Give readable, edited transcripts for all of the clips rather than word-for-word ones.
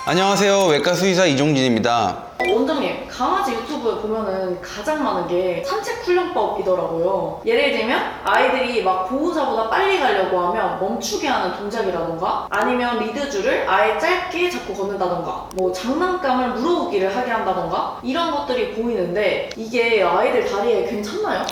안녕하세요. 외과 수의사 이종진입니다. 원장님, 강아지 유튜브에 보면은 가장 많은 게 산책 훈련법이더라고요. 예를 들면 아이들이 막 보호자보다 빨리 가려고 하면 멈추게 하는 동작이라던가, 아니면 리드줄을 아예 짧게 잡고 걷는다던가, 뭐 장난감을 물어오기를 하게 한다던가, 이런 것들이 보이는데 이게 아이들 다리에 괜찮나요?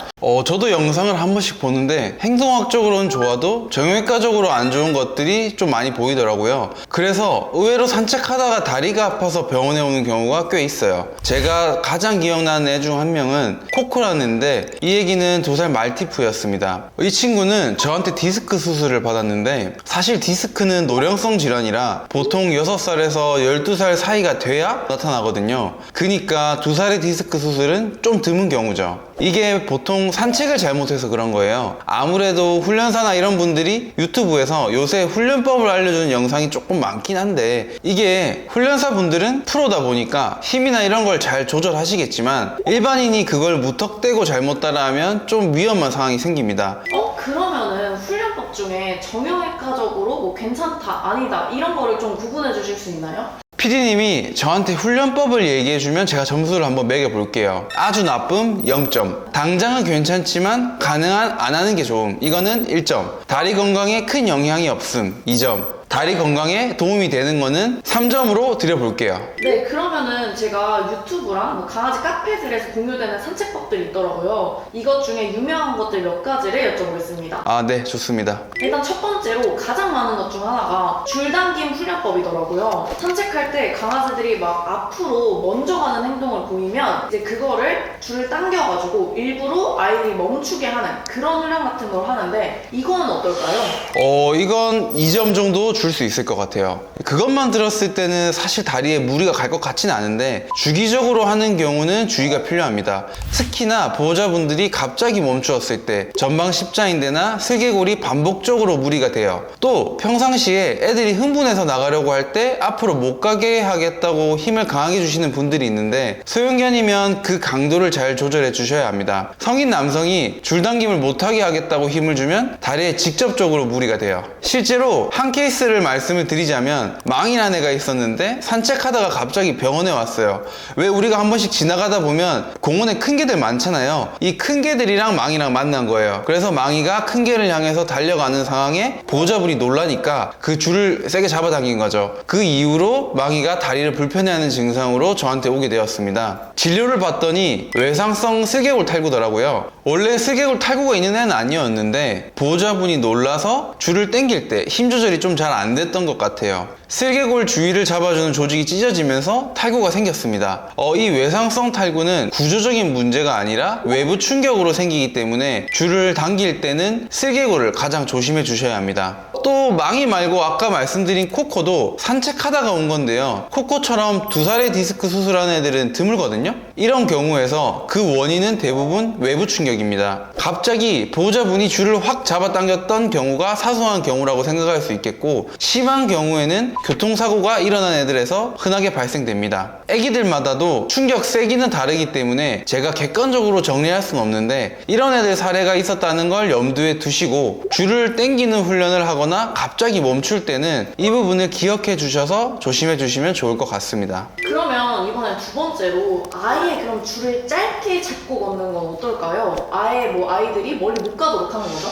저도 영상을 한 번씩 보는데 행동학적으로는 좋아도 정형외과적으로 안 좋은 것들이 좀 많이 보이더라고요. 그래서 의외로 산책하다가 다리가 아파서 병원에 오는 경우가 꽤 있어요. 제가 가장 기억나는 애 중 한 명은 코코라는 애인데, 이 애기는 2살 말티푸였습니다. 이 친구는 저한테 디스크 수술을 받았는데, 사실 디스크는 노령성 질환이라 보통 6살에서 12살 사이가 돼야 나타나거든요. 그러니까 2살의 디스크 수술은 좀 드문 경우죠. 이게 보통 산책을 잘못해서 그런 거예요. 아무래도 훈련사나 이런 분들이 유튜브에서 요새 훈련법을 알려주는 영상이 조금 많긴 한데, 이게 훈련사 분들은 프로다 보니까 힘이나 이런 걸 잘 조절하시겠지만 일반인이 그걸 무턱대고 잘못 따라하면 좀 위험한 상황이 생깁니다. 그러면은 훈련법 중에 정형외과적으로 뭐 괜찮다, 아니다, 이런 거를 좀 구분해 주실 수 있나요? PD님이 저한테 훈련법을 얘기해주면 제가 점수를 한번 매겨볼게요. 아주 나쁨 0점, 당장은 괜찮지만 가능한 안 하는 게 좋음, 이거는 1점, 다리 건강에 큰 영향이 없음 2점, 다리 건강에 도움이 되는 거는 3점으로 드려볼게요. 네, 그러면은 제가 유튜브랑 뭐 강아지 카페들에서 공유되는 산책법들이 있더라고요. 이것 중에 유명한 것들 몇 가지를 여쭤보겠습니다. 네, 좋습니다. 일단 첫 번째로 가장 많은 것 중 하나가 줄당김 훈련법이더라고요. 산책할 때 강아지들이 막 앞으로 먼저 가는 행동을 보이면 이제 그거를 줄을 당겨가지고 일부러 아이들이 멈추게 하는 그런 훈련 같은 걸 하는데, 이거는 어떨까요? 이건 2점 정도 줄 수 있을 것 같아요. 그것만 들었을 때는 사실 다리에 무리가 갈 것 같지는 않은데, 주기적으로 하는 경우는 주의가 필요합니다. 특히나 보호자분들이 갑자기 멈추었을 때 전방 십자인대나 슬개골이 반복적으로 무리가 돼요. 또 평상시에 애들이 흥분해서 나가려고 할 때 앞으로 못 가게 하겠다고 힘을 강하게 주시는 분들이 있는데, 소형견이면 그 강도를 잘 조절해 주셔야 합니다. 성인 남성이 줄당김을 못하게 하겠다고 힘을 주면 다리에 직접적으로 무리가 돼요. 실제로 한 케이스를 말씀을 드리자면, 망이라는 애가 있었는데 산책하다가 갑자기 병원에 왔어요. 왜 우리가 한 번씩 지나가다 보면 공원에 큰 개들 많잖아요. 이 큰 개들이랑 망이랑 만난 거예요. 그래서 망이가 큰 개를 향해서 달려가는 상황에 보호자분이 놀라니까 그 줄을 세게 잡아당긴 거죠. 그 이후로 망이가 다리를 불편해하는 증상으로 저한테 오게 되었습니다. 진료를 봤더니 외상성 슬개골 탈구더라고요. 원래 슬개골 탈구가 있는 애는 아니었는데 보호자분이 놀라서 줄을 당길 때 힘 조절이 좀 잘 안 됐던 것 같아요. 슬개골 주위를 잡아주는 조직이 찢어지면서 탈구가 생겼습니다. 이 외상성 탈구는 구조적인 문제가 아니라 외부 충격으로 생기기 때문에 줄을 당길 때는 슬개골을 가장 조심해 주셔야 합니다. 또 망이 말고 아까 말씀드린 코코도 산책하다가 온 건데요. 코코처럼 2살의 디스크 수술하는 애들은 드물거든요. 이런 경우에서 그 원인은 대부분 외부 충격입니다. 갑자기 보호자분이 줄을 확 잡아당겼던 경우가 사소한 경우라고 생각할 수 있겠고, 심한 경우에는 교통사고가 일어난 애들에서 흔하게 발생됩니다. 애기들마다도 충격 세기는 다르기 때문에 제가 객관적으로 정리할 수는 없는데, 이런 애들 사례가 있었다는 걸 염두에 두시고 줄을 당기는 훈련을 하거나 갑자기 멈출 때는 이 부분을 기억해 주셔서 조심해 주시면 좋을 것 같습니다. 그러면 이번에 두 번째로 아예 그럼 줄을 짧게 잡고 걷는 건 어떨까요? 아예 뭐 아이들이 멀리 못 가도록 하는 거죠?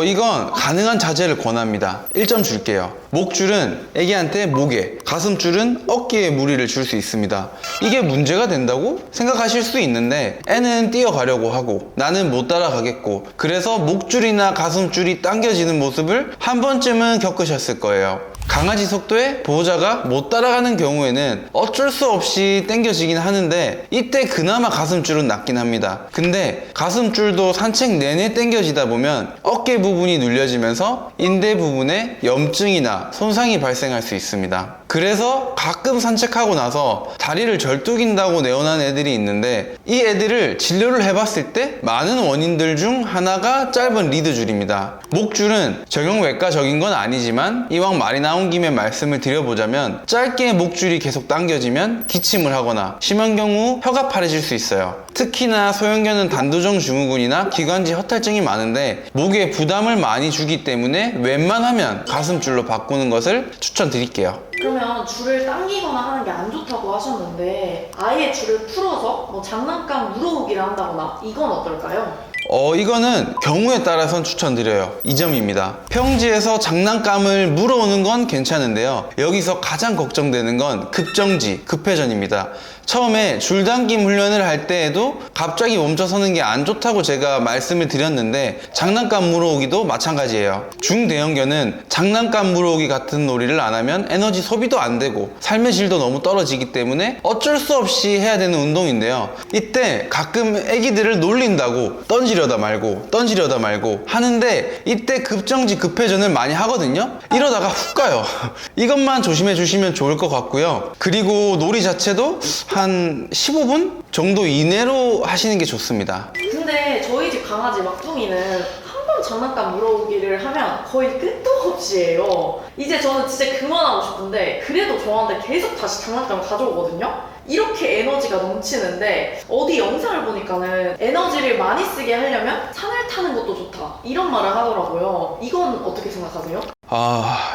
이건 가능한 자제를 권합니다. 1점 줄게요. 목줄은 애기한테 목에, 가슴줄은 어깨에 무리를 줄 수 있습니다. 이게 문제가 된다고 생각하실 수 있는데, 애는 뛰어가려고 하고 나는 못 따라가겠고, 그래서 목줄이나 가슴줄이 당겨지는 모습을 한 번쯤은 겪으셨을 거예요. 강아지 속도에 보호자가 못 따라가는 경우에는 어쩔 수 없이 당겨지긴 하는데, 이때 그나마 가슴줄은 낫긴 합니다. 근데 가슴줄도 산책 내내 당겨지다 보면 어깨 부분이 눌려지면서 인대 부분에 염증이나 손상이 발생할 수 있습니다. 그래서 가끔 산책하고 나서 다리를 절뚝인다고 내원한 애들이 있는데, 이 애들을 진료를 해봤을 때 많은 원인들 중 하나가 짧은 리드줄입니다. 목줄은 정형외과적인 건 아니지만 이왕 말이 나온 김에 말씀을 드려보자면, 짧게 목줄이 계속 당겨지면 기침을 하거나 심한 경우 혀가 파래질 수 있어요. 특히나 소형견은 단두정 증후군이나 기관지 허탈증이 많은데 목에 부담을 많이 주기 때문에 웬만하면 가슴줄로 바꾸는 것을 추천드릴게요. 그러면 줄을 당기거나 하는 게 안 좋다고 하셨는데 아예 줄을 풀어서 뭐 장난감 물어오기를 한다거나 이건 어떨까요? 이거는 경우에 따라선 추천드려요. 이 점입니다. 평지에서 장난감을 물어오는 건 괜찮은데요. 여기서 가장 걱정되는 건 급정지, 급회전입니다. 처음에 줄당김 훈련을 할 때에도 갑자기 멈춰서는 게 안 좋다고 제가 말씀을 드렸는데 장난감 물어오기도 마찬가지예요. 중대형견은 장난감 물어오기 같은 놀이를 안 하면 에너지 소비도 안 되고 삶의 질도 너무 떨어지기 때문에 어쩔 수 없이 해야 되는 운동인데요. 이때 가끔 애기들을 놀린다고 던지려다 말고 하는데 이때 급정지 급회전을 많이 하거든요. 이러다가 훅 가요. 이것만 조심해 주시면 좋을 것 같고요. 그리고 놀이 자체도 한 15분 정도 이내로 하시는 게 좋습니다. 근데 저희 집 강아지 막둥이는 한 번 장난감 물어오기를 하면 거의 끝도 없이 해요. 이제 저는 진짜 그만하고 싶은데 그래도 저한테 계속 다시 장난감을 가져오거든요. 이렇게 에너지가 넘치는데 어디 영상을 보니까는 에너지를 많이 쓰게 하려면 산을 타는 것도 좋다 이런 말을 하더라고요. 이건 어떻게 생각하세요?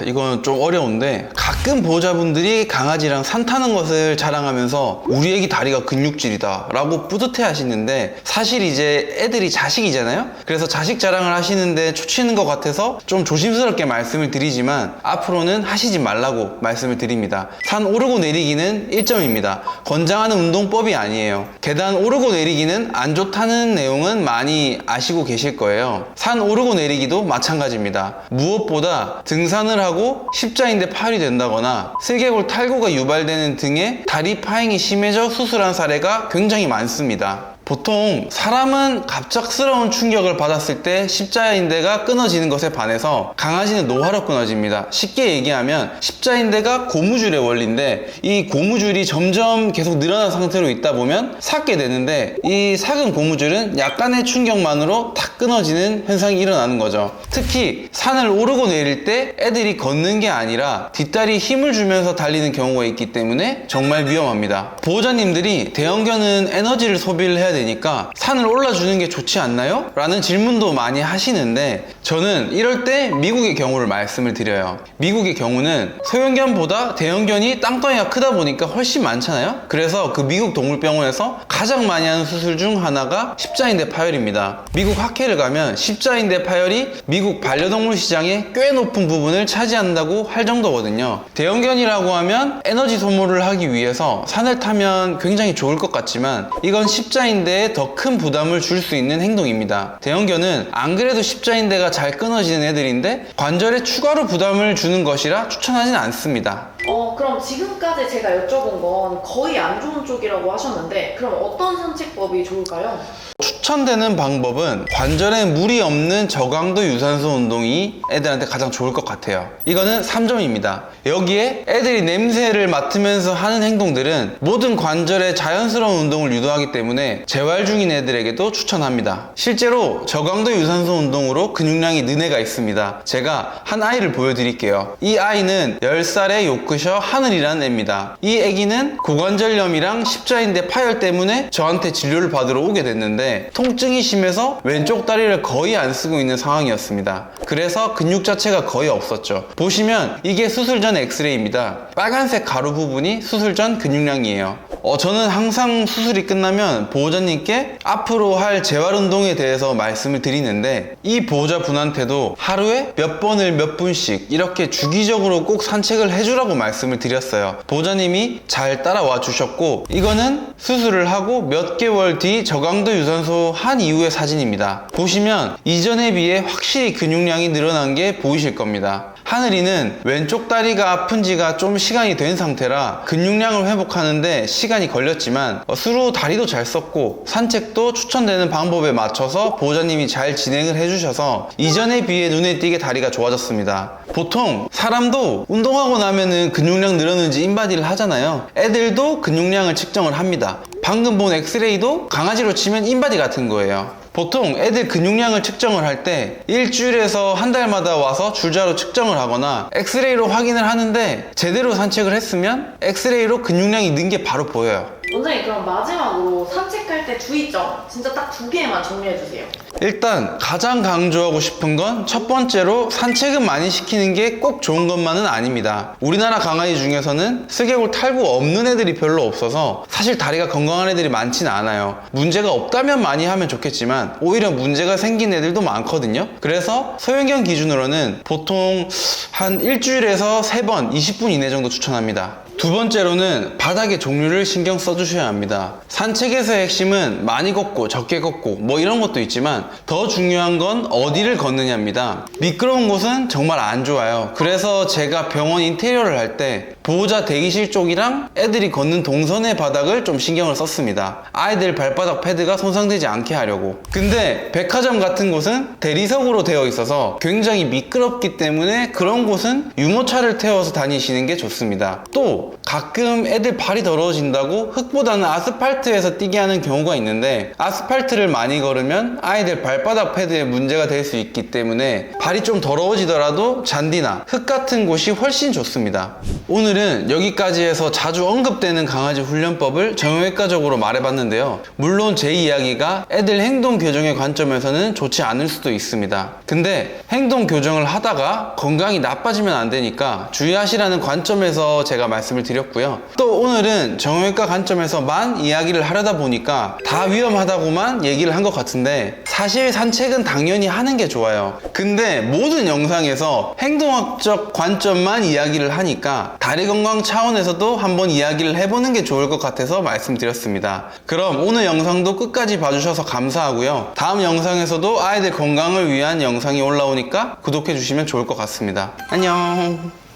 이건 좀 어려운데 가끔 보호자분들이 강아지랑 산 타는 것을 자랑하면서 우리 애기 다리가 근육질이다 라고 뿌듯해 하시는데 사실 이제 애들이 자식이잖아요. 그래서 자식 자랑을 하시는데 초치는 것 같아서 좀 조심스럽게 말씀을 드리지만 앞으로는 하시지 말라고 말씀을 드립니다. 산 오르고 내리기는 1점입니다. 권장하는 운동법이 아니에요. 계단 오르고 내리기는 안 좋다는 내용은 많이 아시고 계실 거예요. 산 오르고 내리기도 마찬가지입니다. 무엇보다 등산을 하고 십자인대 파열이 된다거나 슬개골 탈구가 유발되는 등의 다리 파행이 심해져 수술한 사례가 굉장히 많습니다. 보통 사람은 갑작스러운 충격을 받았을 때 십자인대가 끊어지는 것에 반해서 강아지는 노화로 끊어집니다. 쉽게 얘기하면 십자인대가 고무줄의 원리인데 이 고무줄이 점점 계속 늘어난 상태로 있다 보면 삭게 되는데 이 삭은 고무줄은 약간의 충격만으로 탁 끊어지는 현상이 일어나는 거죠. 특히 산을 오르고 내릴 때 애들이 걷는 게 아니라 뒷다리에 힘을 주면서 달리는 경우가 있기 때문에 정말 위험합니다. 보호자님들이 대형견은 에너지를 소비를 해야 되니까 산을 올라주는 게 좋지 않나요? 라는 질문도 많이 하시는데 저는 이럴 때 미국의 경우를 말씀을 드려요. 미국의 경우는 소형견보다 대형견이 땅덩이가 크다 보니까 훨씬 많잖아요. 그래서 그 미국 동물병원에서 가장 많이 하는 수술 중 하나가 십자인대 파열입니다. 미국 학회를 가면 십자인대 파열이 미국 반려동물 시장의 꽤 높은 부분을 차지한다고 할 정도거든요. 대형견이라고 하면 에너지 소모를 하기 위해서 산을 타면 굉장히 좋을 것 같지만 이건 십자인대에 더 큰 부담을 줄 수 있는 행동입니다. 대형견은 안 그래도 십자인대가 잘 끊어지는 애들인데 관절에 추가로 부담을 주는 것이라 추천하진 않습니다. 그럼 지금까지 제가 여쭤본 건 거의 안 좋은 쪽이라고 하셨는데 그럼 어떤 산책법이 좋을까요? 추천되는 방법은 관절에 무리 없는 저강도 유산소 운동이 애들한테 가장 좋을 것 같아요. 이거는 3점입니다. 여기에 애들이 냄새를 맡으면서 하는 행동들은 모든 관절에 자연스러운 운동을 유도하기 때문에 재활 중인 애들에게도 추천합니다. 실제로 저강도 유산소 운동으로 근육량이 는 애가 있습니다. 제가 한 아이를 보여드릴게요. 이 아이는 10살의 요크셔 하늘이라는 애입니다. 이 애기는 고관절염이랑 십자인대 파열 때문에 저한테 진료를 받으러 오게 됐는데 통증이 심해서 왼쪽 다리를 거의 안 쓰고 있는 상황이었습니다. 그래서 근육 자체가 거의 없었죠. 보시면 이게 수술 전 엑스레이입니다. 빨간색 가루 부분이 수술 전 근육량이에요. 저는 항상 수술이 끝나면 보호자님께 앞으로 할 재활 운동에 대해서 말씀을 드리는데 이 보호자분한테도 하루에 몇 번을 몇 분씩 이렇게 주기적으로 꼭 산책을 해주라고 말씀을 드렸어요. 보호자님이 잘 따라와 주셨고 이거는 수술을 하고 몇 개월 뒤 저강도 유산소 한 이후의 사진입니다. 보시면 이전에 비해 확실히 근육량이 늘어난 게 보이실 겁니다. 하늘이는 왼쪽 다리가 아픈 지가 좀 시간이 된 상태라 근육량을 회복하는데 시간이 걸렸지만 수로 다리도 잘 썼고 산책도 추천되는 방법에 맞춰서 보호자님이 잘 진행을 해주셔서 이전에 비해 눈에 띄게 다리가 좋아졌습니다. 보통 사람도 운동하고 나면은 근육량 늘었는지 인바디를 하잖아요. 애들도 근육량을 측정을 합니다. 방금 본 엑스레이도 강아지로 치면 인바디 같은 거예요. 보통 애들 근육량을 측정을 할 때 일주일에서 한 달마다 와서 줄자로 측정을 하거나 엑스레이로 확인을 하는데 제대로 산책을 했으면 엑스레이로 근육량이 는 게 바로 보여요. 원장님 그럼 마지막으로 산책할 때 주의점 진짜 딱 2개만 정리해주세요. 일단 가장 강조하고 싶은 건 첫 번째로 산책은 많이 시키는 게 꼭 좋은 것만은 아닙니다. 우리나라 강아지 중에서는 슬개골 탈구 없는 애들이 별로 없어서 사실 다리가 건강한 애들이 많지는 않아요. 문제가 없다면 많이 하면 좋겠지만 오히려 문제가 생긴 애들도 많거든요. 그래서 소형견 기준으로는 보통 한 일주일에서 3번 20분 이내 정도 추천합니다. 두 번째로는 바닥의 종류를 신경 써주셔야 합니다. 산책에서의 핵심은 많이 걷고 적게 걷고 뭐 이런 것도 있지만 더 중요한 건 어디를 걷느냐입니다. 미끄러운 곳은 정말 안 좋아요. 그래서 제가 병원 인테리어를 할 때 보호자 대기실 쪽이랑 애들이 걷는 동선의 바닥을 좀 신경을 썼습니다. 아이들 발바닥 패드가 손상되지 않게 하려고. 근데 백화점 같은 곳은 대리석으로 되어 있어서 굉장히 미끄럽기 때문에 그런 곳은 유모차를 태워서 다니시는 게 좋습니다. 또 가끔 애들 발이 더러워진다고 흙보다는 아스팔트에서 뛰게 하는 경우가 있는데 아스팔트를 많이 걸으면 아이들 발바닥 패드에 문제가 될 수 있기 때문에 발이 좀 더러워지더라도 잔디나 흙 같은 곳이 훨씬 좋습니다. 오늘은 여기까지 해서 자주 언급되는 강아지 훈련법을 정형외과적으로 말해봤는데요. 물론 제 이야기가 애들 행동 교정의 관점에서는 좋지 않을 수도 있습니다. 근데 행동 교정을 하다가 건강이 나빠지면 안 되니까 주의하시라는 관점에서 제가 말씀을 드렸고요. 또 오늘은 정형외과 관점에서만 이야기를 하려다 보니까 다 위험하다고만 얘기를 한 것 같은데 사실 산책은 당연히 하는 게 좋아요. 근데 모든 영상에서 행동학적 관점만 이야기를 하니까 다리 건강 차원에서도 한번 이야기를 해보는 게 좋을 것 같아서 말씀드렸습니다. 그럼 오늘 영상도 끝까지 봐주셔서 감사하고요. 다음 영상에서도 아이들 건강을 위한 영상이 올라오니까 구독해 주시면 좋을 것 같습니다. 안녕.